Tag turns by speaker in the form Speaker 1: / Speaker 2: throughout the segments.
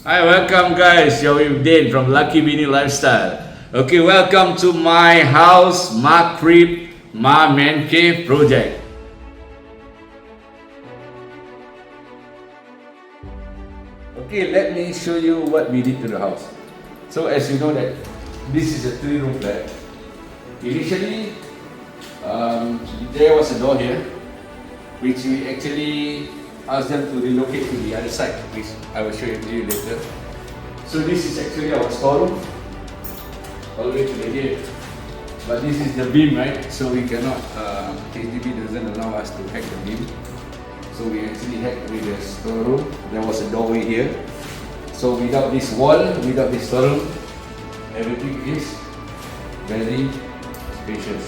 Speaker 1: Hi, welcome guys. You're with Dane from LAKI BINI Lifestyle. Okay, welcome to my house, my crib, my man cave project. Okay, let me show you what we did to the house. So as you know that this is a 3-room flat. Initially, there was a door here, which we actually asked them to relocate to the other side, which I will show you later. So this is actually our storeroom, all the way to the here. But this is the beam, right? So we cannot, HDB doesn't allow us to hack the beam. So we actually hacked with the storeroom. There was a doorway here. So without this wall, without this storeroom, everything is very spacious.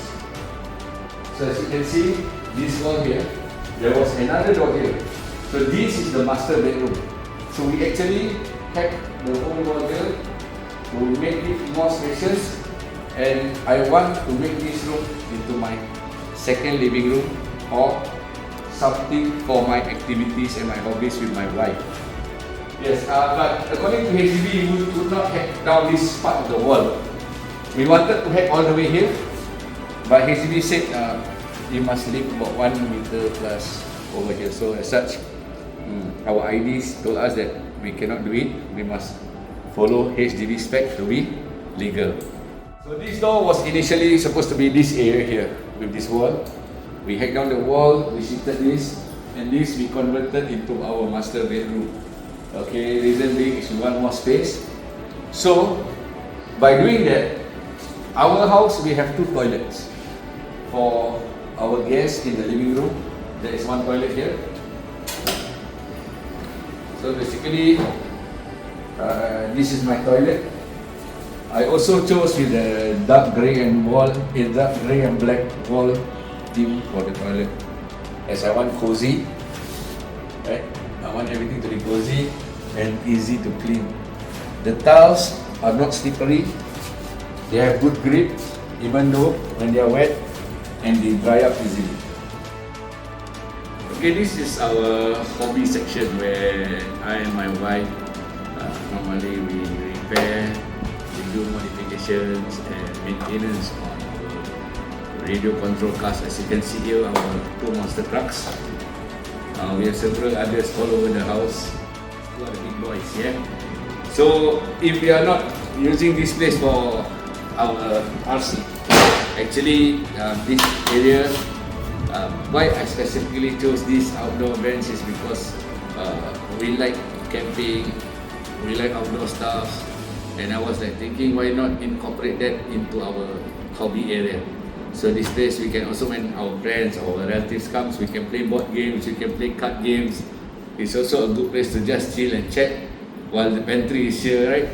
Speaker 1: So as you can see, this wall here, there was another door here. So this is the master bedroom. So we actually hacked the whole wall here to make it more spacious, and I want to make this room into my second living room or something for my activities and my hobbies with my wife. Yes, but according to HDB, we could not hack down this part of the wall. We wanted to hack all the way here, but HDB said you must leave about 1 meter plus over here. So as such, our IDs told us that we cannot do it. We must follow HDB spec to be legal. So this door was initially supposed to be this area here with this wall. We hacked down the wall, we shifted this, and this we converted into our master bedroom. Okay, reason being is we want more space. So by doing that, our house we have 2 toilets. For our guests in the living room, there is 1 toilet here. So basically, this is my toilet. I also chose with the dark grey and black wall theme for the toilet, as I want cozy. Right? I want everything to be cozy and easy to clean. The tiles are not slippery. They have good grip, even though when they are wet, and they dry up easily. Okay, this is our hobby section where I and my wife normally we repair, we do modifications and maintenance on our radio control cars. As you can see here, our 2 monster trucks. We have several others all over the house. 2 are the big boys, yeah. So if we are not using this place for our RC, actually this area, why I specifically chose this outdoor bench is because we like camping, we like outdoor stuff, and I was like thinking why not incorporate that into our hobby area. So this place we can also, when our friends or relatives comes, we can play board games, we can play card games. It's also a good place to just chill and chat while the pantry is here, right?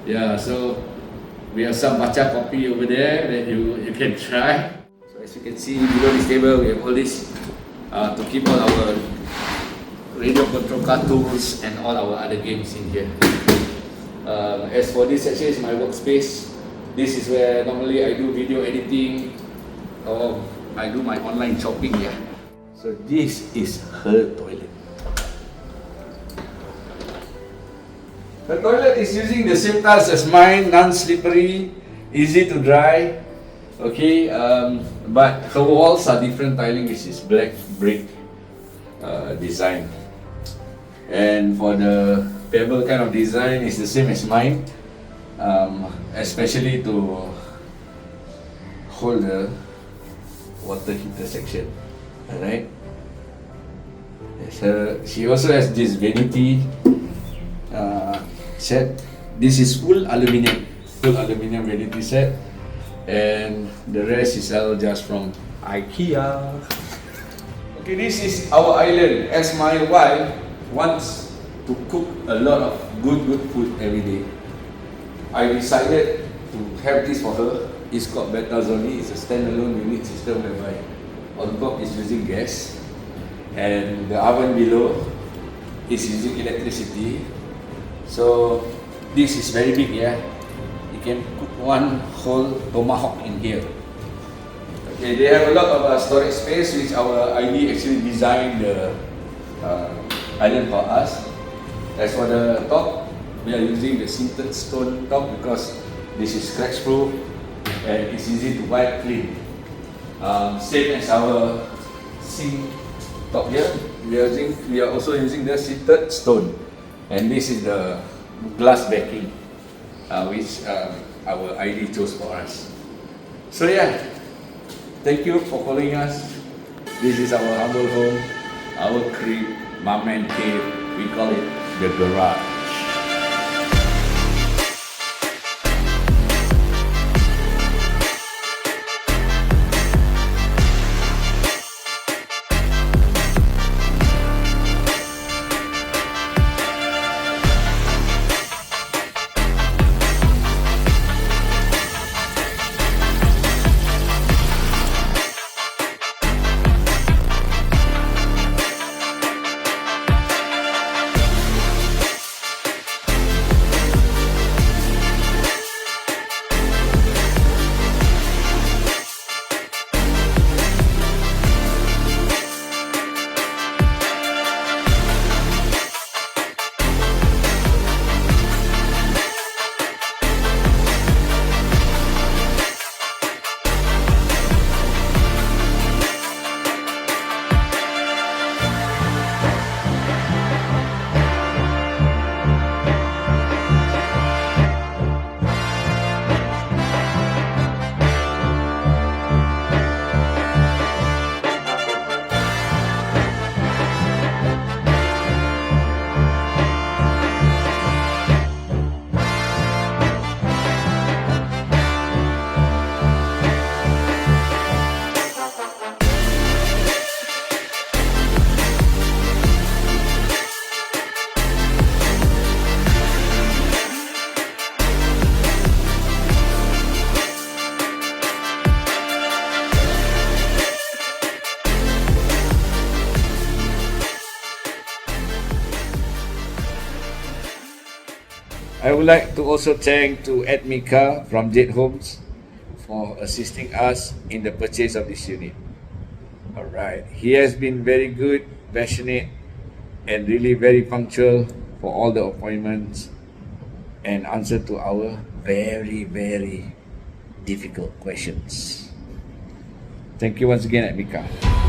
Speaker 1: Yeah, so we have some matcha coffee over there that you can try. So as you can see below this table, we have all this to keep all our radio control car tools and all our other games in here. As for this section is my workspace. This is where normally I do video editing or I do my online shopping. Yeah. So this is her toilet. The toilet is using the same tiles as mine, non-slippery, easy to dry. Okay, but her walls are different tiling, which is black brick design. And for the pebble kind of design, is the same as mine, especially to hold the water heater section. Alright. So she also has this vanity set. This is full aluminium vanity set, and the rest is all just from IKEA. Okay, this is our island. As my wife wants to cook a lot of good food every day, I decided to have this for her. It's called Betazoni. It's a standalone unit system whereby on top is using gas, and the oven below is using electricity. So this is very big, yeah. You can put 1 whole tomahawk in here. Okay, they have a lot of storage space, which our ID actually designed the island for us. As for the top, We are using the sintered stone top because this is scratch proof and it's easy to wipe clean. Same as our sink top here, we are also using the sintered stone, and this is the glass backing which our ID chose for us. So yeah, thank you for following us. This is our humble home, our crib, mom and cave. We call it the garage. I would like to also thank to Ed Mika from Jade Homes for assisting us in the purchase of this unit. Alright, he has been very good, passionate, and really very punctual for all the appointments and answer to our very, very difficult questions. Thank you once again, Ed Mika.